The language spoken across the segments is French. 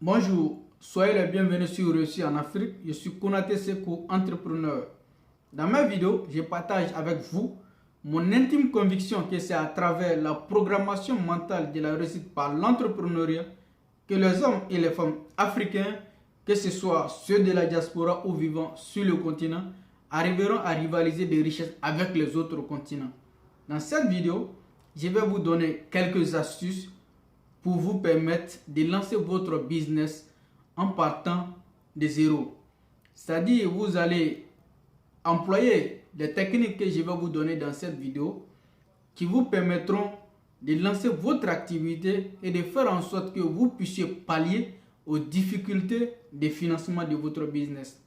Bonjour, soyez les bienvenus sur Réussir en Afrique. Je suis Konaté Sekou, entrepreneur. Dans ma vidéo, je partage avec vous mon intime conviction que c'est à travers la programmation mentale de la réussite par l'entrepreneuriat que les hommes et les femmes africains, que ce soit ceux de la diaspora ou vivant sur le continent, arriveront à rivaliser des richesses avec les autres continents. Dans cette vidéo, je vais vous donner quelques astuces pour vous permettre de lancer votre business en partant de zéro. C'est-à-dire, vous allez employer les techniques que je vais vous donner dans cette vidéo qui vous permettront de lancer votre activité et de faire en sorte que vous puissiez pallier aux difficultés de financement de votre business.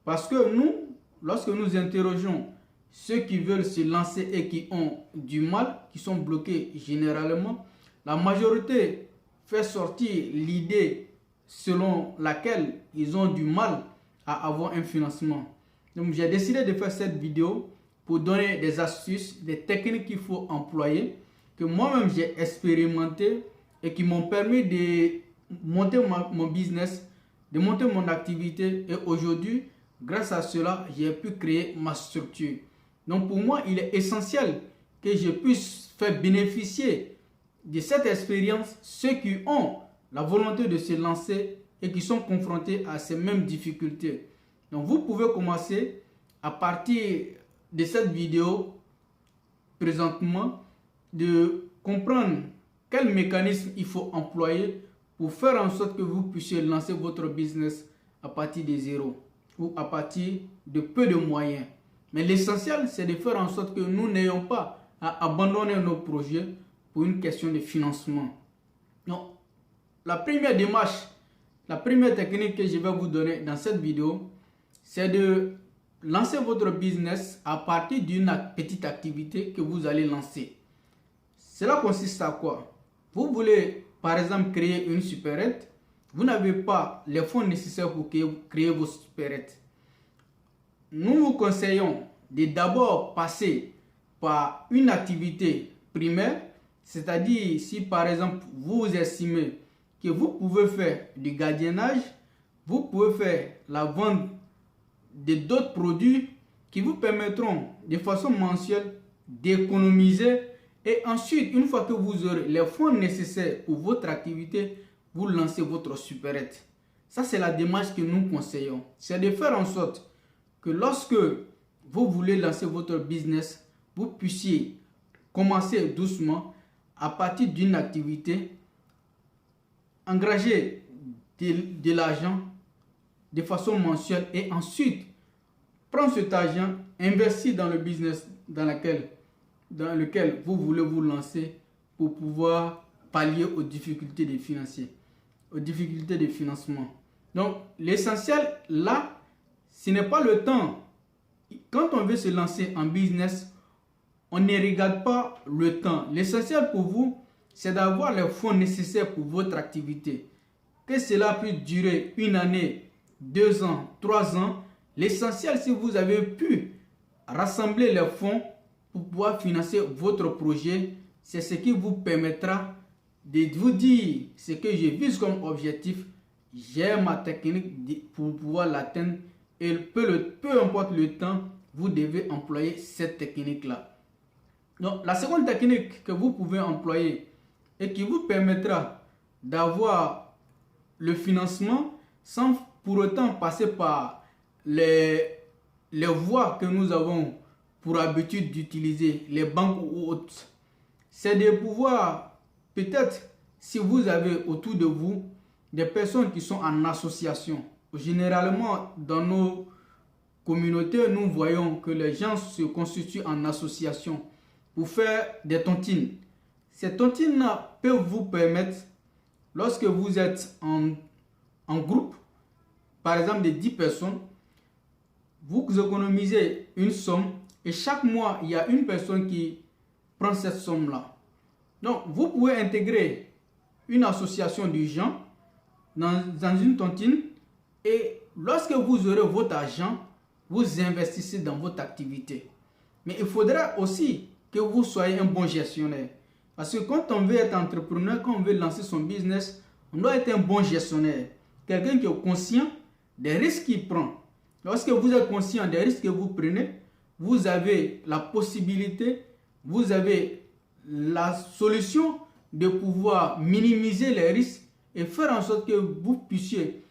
Parce que nous, lorsque nous interrogeons ceux qui veulent se lancer et qui ont du mal, qui sont bloqués généralement, la majorité fait sortir l'idée selon laquelle ils ont du mal à avoir un financement. Donc j'ai décidé de faire cette vidéo pour donner des astuces, des techniques qu'il faut employer, que moi-même j'ai expérimenté et qui m'ont permis de monter mon business, de monter mon activité. Et aujourd'hui, grâce à cela, j'ai pu créer ma structure. Donc pour moi, il est essentiel que je puisse faire bénéficier de cette expérience ceux qui ont la volonté de se lancer et qui sont confrontés à ces mêmes difficultés. Donc vous pouvez commencer à partir de cette vidéo présentement de comprendre quel mécanisme il faut employer pour faire en sorte que vous puissiez lancer votre business à partir de zéro ou à partir de peu de moyens. Mais l'essentiel, c'est de faire en sorte que nous n'ayons pas à abandonner nos projets pour une question de financement. Donc, la première démarche, la première technique que je vais vous donner dans cette vidéo, c'est de lancer votre business à partir d'une petite activité que vous allez lancer. Cela consiste à quoi? Vous voulez, par exemple, créer une supérette. Vous n'avez pas les fonds nécessaires pour créer vos supérettes. Nous vous conseillons de d'abord passer par une activité primaire. C'est-à-dire, si par exemple, vous estimez que vous pouvez faire du gardiennage, vous pouvez faire la vente de d'autres produits qui vous permettront de façon mensuelle d'économiser. Et ensuite, une fois que vous aurez les fonds nécessaires pour votre activité, vous lancez votre supérette. Ça, c'est la démarche que nous conseillons. C'est de faire en sorte que lorsque vous voulez lancer votre business, vous puissiez commencer doucement à partir d'une activité, engager de l'argent de façon mensuelle et ensuite prendre cet argent, investir dans le business dans lequel vous voulez vous lancer pour pouvoir pallier aux difficultés des financiers, aux difficultés de financement. Donc l'essentiel là, ce n'est pas le temps. Quand on veut se lancer en business, on ne regarde pas le temps. L'essentiel pour vous, c'est d'avoir les fonds nécessaires pour votre activité. Que cela puisse durer une année, 2 ans, 3 ans. L'essentiel, si vous avez pu rassembler les fonds pour pouvoir financer votre projet, c'est ce qui vous permettra de vous dire ce que je vise comme objectif. J'ai ma technique pour pouvoir l'atteindre et peu importe le temps, vous devez employer cette technique-là. Donc, la seconde technique que vous pouvez employer et qui vous permettra d'avoir le financement sans pour autant passer par les voies que nous avons pour habitude d'utiliser, les banques ou autres, c'est de pouvoir, peut-être, si vous avez autour de vous des personnes qui sont en association. Généralement, dans nos communautés, nous voyons que les gens se constituent en association pour faire des tontines. Ces tontines-là peuvent vous permettre, lorsque vous êtes en groupe, par exemple de 10 personnes, vous économisez une somme et chaque mois, il y a une personne qui prend cette somme-là. Donc, vous pouvez intégrer une association de gens dans une tontine et lorsque vous aurez votre argent, vous investissez dans votre activité. Mais il faudra aussi que vous soyez un bon gestionnaire. Parce que quand on veut être entrepreneur, quand on veut lancer son business, On doit être un bon gestionnaire. Quelqu'un qui est conscient des risques qu'il prend. Lorsque vous êtes conscient des risques que vous prenez, vous avez la possibilité, vous avez la solution de pouvoir minimiser les risques et faire en sorte que vous puissiez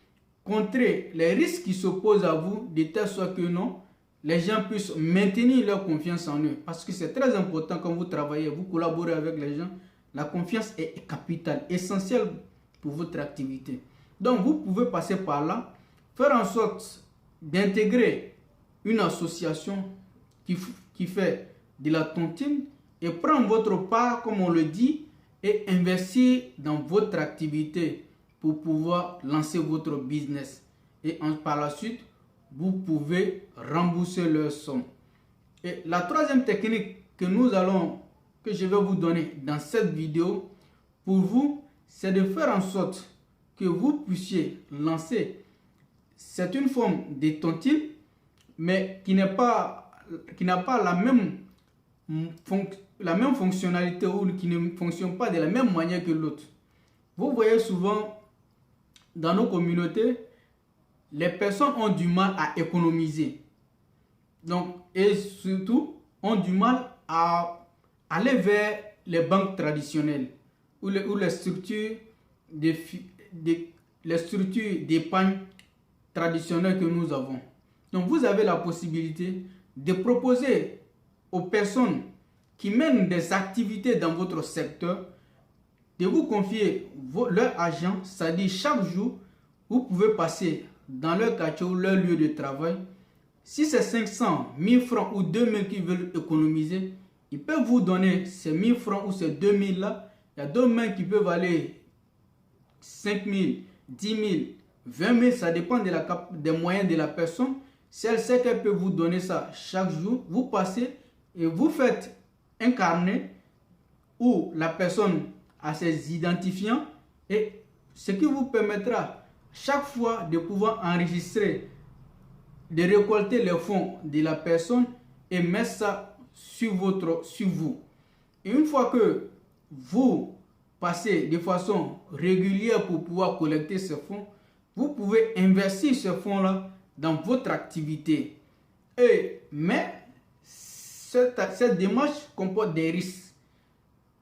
contrer les risques qui s'opposent à vous de telle sorte que non, les gens puissent maintenir leur confiance en eux. Parce que c'est très important quand vous travaillez, vous collaborez avec les gens, la confiance est capitale, essentielle pour votre activité. Donc vous pouvez passer par là, faire en sorte d'intégrer une association qui fait de la tontine et prendre votre part, comme on le dit, et investir dans votre activité pour pouvoir lancer votre business. Et par la suite, vous pouvez rembourser leur somme. Et la troisième technique que je vais vous donner dans cette vidéo pour vous, c'est de faire en sorte que vous puissiez lancer. C'est une forme de tontine, mais qui n'a pas la même fonctionnalité ou qui ne fonctionne pas de la même manière que l'autre. Vous voyez souvent dans nos communautés, les personnes ont du mal à économiser. Donc, et surtout, ont du mal à aller vers les banques traditionnelles ou les structures d'épargne traditionnelles que nous avons. Donc, vous avez la possibilité de proposer aux personnes qui mènent des activités dans votre secteur de vous confier leur argent, c'est-à-dire chaque jour, vous pouvez passer dans leur quartier ou leur lieu de travail. Si c'est 500, 1000 francs ou 2000 qu'ils veulent économiser, ils peuvent vous donner ces 1000 francs ou ces 2000 là. Il y a d'autres mains qui peuvent aller 5000, 10 000, 20 000, ça dépend des moyens de la personne. Si elle sait qu'elle peut vous donner ça chaque jour, vous passez et vous faites un carnet où la personne a ses identifiants et ce qui vous permettra chaque fois de pouvoir enregistrer, de récolter les fonds de la personne et mettre ça sur vous. Et une fois que vous passez de façon régulière pour pouvoir collecter ces fonds, vous pouvez investir ces fonds-là dans votre activité. Mais cette démarche comporte des risques.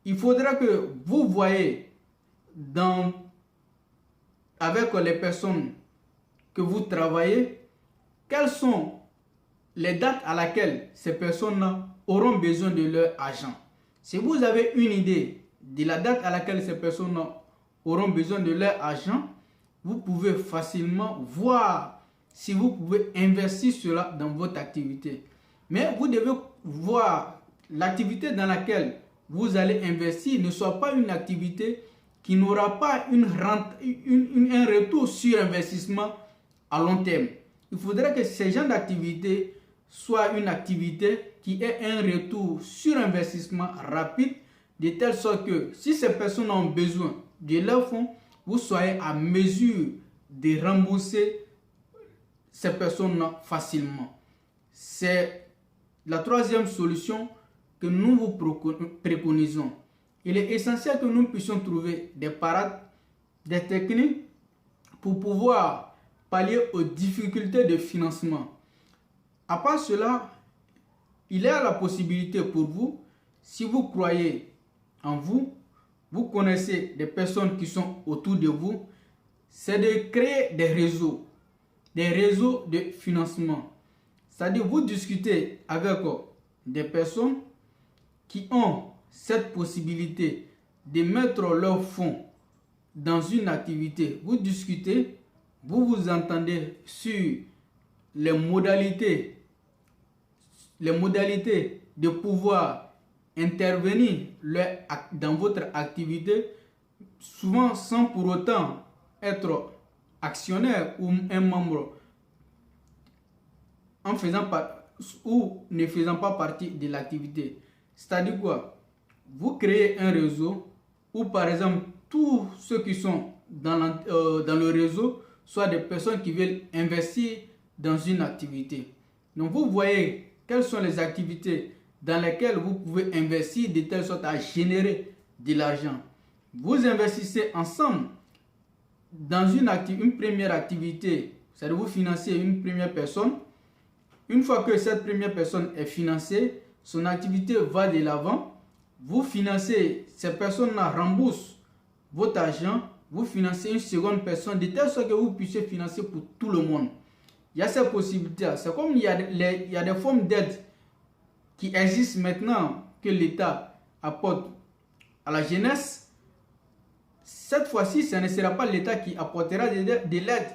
Il faudra que vous voyez avec les personnes que vous travaillez, quelles sont les dates à laquelle ces personnes auront besoin de leur argent. Si vous avez une idée de la date à laquelle ces personnes auront besoin de leur argent, vous pouvez facilement voir si vous pouvez investir cela dans votre activité. Mais vous devez voir l'activité dans laquelle vous allez investir ne soit pas une activité qui n'aura pas un retour sur investissement à long terme. Il faudrait que ces genres d'activité soient une activité qui ait un retour sur investissement rapide, de telle sorte que si ces personnes ont besoin de leurs fonds, vous soyez à mesure de rembourser ces personnes facilement. C'est la troisième solution que nous vous préconisons. Il est essentiel que nous puissions trouver des parades, des techniques pour pouvoir pallier aux difficultés de financement. À part cela, il y a la possibilité pour vous, si vous croyez en vous, vous connaissez des personnes qui sont autour de vous, c'est de créer des réseaux de financement. C'est-à-dire vous discutez avec des personnes qui ont cette possibilité de mettre leurs fonds dans une activité. Vous discutez, vous vous entendez sur les modalités de pouvoir intervenir dans votre activité, souvent sans pour autant être actionnaire ou un membre ou ne faisant pas partie de l'activité. C'est-à-dire quoi? Vous créez un réseau où par exemple tous ceux qui sont dans le réseau soient des personnes qui veulent investir dans une activité. Donc vous voyez quelles sont les activités dans lesquelles vous pouvez investir de telle sorte à générer de l'argent. Vous investissez ensemble dans une première activité, c'est-à-dire vous financez une première personne. Une fois que cette première personne est financée, son activité va de l'avant. Vous financez, ces personnes-là remboursent votre argent. Vous financez une seconde personne de telle sorte que vous puissiez financer pour tout le monde. Il y a cette possibilité. C'est comme il y a des formes d'aide qui existent maintenant que l'État apporte à la jeunesse. Cette fois-ci, ce ne sera pas l'État qui apportera de l'aide,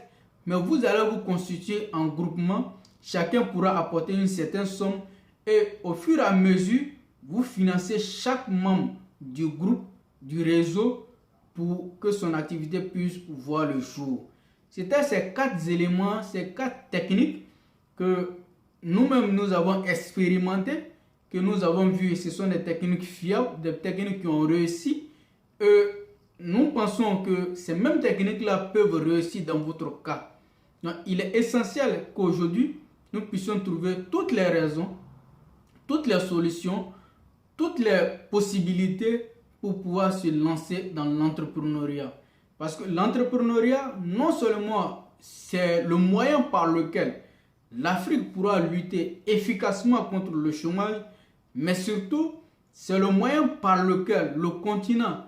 mais vous allez vous constituer en groupement. Chacun pourra apporter une certaine somme et au fur et à mesure, vous financez chaque membre du groupe, du réseau pour que son activité puisse voir le jour. C'était ces 4 éléments, ces 4 techniques que nous-mêmes nous avons expérimenté, que nous avons vu. Ce sont des techniques fiables, des techniques qui ont réussi. Nous pensons que ces mêmes techniques-là peuvent réussir dans votre cas. Donc, il est essentiel qu'aujourd'hui, nous puissions trouver toutes les raisons, toutes les solutions, toutes les possibilités pour pouvoir se lancer dans l'entrepreneuriat. Parce que l'entrepreneuriat, non seulement c'est le moyen par lequel l'Afrique pourra lutter efficacement contre le chômage, mais surtout, c'est le moyen par lequel le continent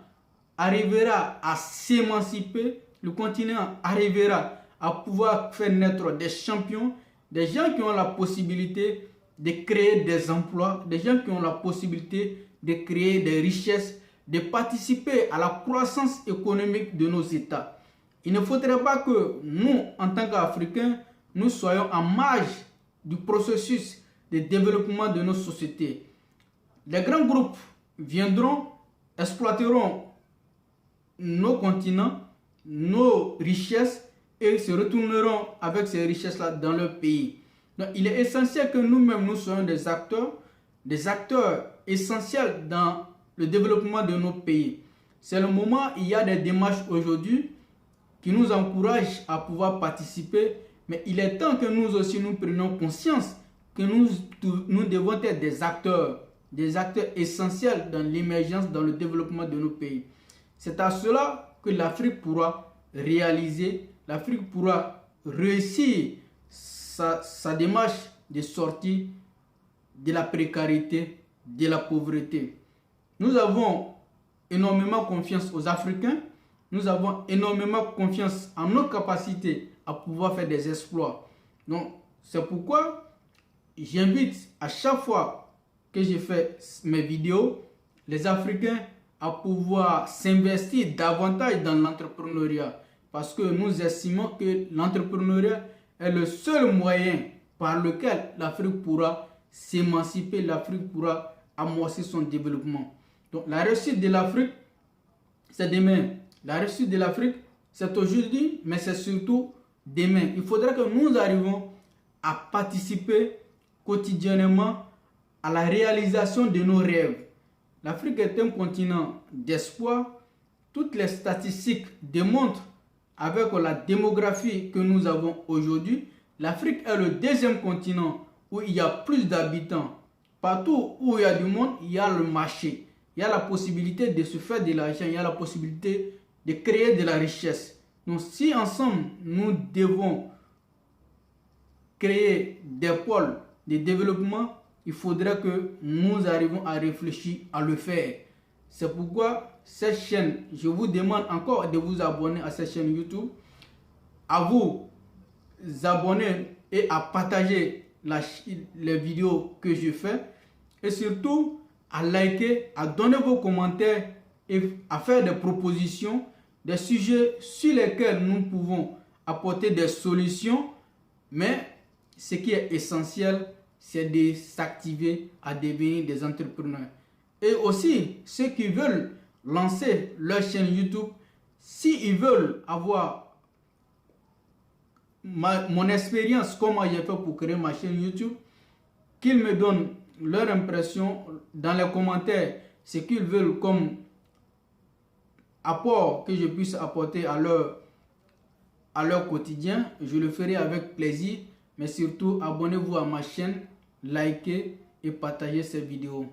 arrivera à s'émanciper, le continent arrivera à pouvoir faire naître des champions, des gens qui ont la possibilité de créer des emplois, des gens qui ont la possibilité de créer des richesses, de participer à la croissance économique de nos États. Il ne faudrait pas que nous, en tant qu'Africains, nous soyons en marge du processus de développement de nos sociétés. Les grands groupes viendront, exploiteront nos continents, nos richesses et se retourneront avec ces richesses-là dans leur pays. Donc, il est essentiel que nous-mêmes, nous soyons des acteurs essentiels dans le développement de nos pays. C'est le moment, il y a des démarches aujourd'hui qui nous encouragent à pouvoir participer, mais il est temps que nous aussi nous prenions conscience que nous devons être des acteurs essentiels dans l'émergence, dans le développement de nos pays. C'est à cela que l'Afrique pourra réaliser, l'Afrique pourra réussir sa démarche de sortie de la précarité, de la pauvreté. Nous avons énormément confiance aux Africains, nous avons énormément confiance en nos capacités à pouvoir faire des exploits. Donc, c'est pourquoi j'invite à chaque fois que je fais mes vidéos, les Africains à pouvoir s'investir davantage dans l'entrepreneuriat. Parce que nous estimons que l'entrepreneuriat est le seul moyen par lequel l'Afrique pourra s'émanciper, l'Afrique pourra amorcer son développement. Donc la réussite de l'Afrique, c'est demain. La réussite de l'Afrique, c'est aujourd'hui, mais c'est surtout demain. Il faudra que nous arrivions à participer quotidiennement à la réalisation de nos rêves. L'Afrique est un continent d'espoir. Toutes les statistiques démontrent, avec la démographie que nous avons aujourd'hui, l'Afrique est le deuxième continent où il y a plus d'habitants. Partout où il y a du monde, il y a le marché. Il y a la possibilité de se faire de l'argent, il y a la possibilité de créer de la richesse. Donc si ensemble, nous devons créer des pôles de développement, il faudrait que nous arrivions à réfléchir à le faire. C'est pourquoi cette chaîne, je vous demande encore de vous abonner à cette chaîne YouTube, à vous abonner et à partager les vidéos que je fais et surtout à liker, à donner vos commentaires et à faire des propositions, des sujets sur lesquels nous pouvons apporter des solutions. Mais ce qui est essentiel, c'est de s'activer à devenir des entrepreneurs. Et aussi, ceux qui veulent lancer leur chaîne YouTube, s'ils veulent avoir mon expérience, comment j'ai fait pour créer ma chaîne YouTube, qu'ils me donnent leur impression dans les commentaires, ce qu'ils veulent comme apport que je puisse apporter à leur quotidien. Je le ferai avec plaisir, mais surtout abonnez-vous à ma chaîne, likez et partagez ces vidéos.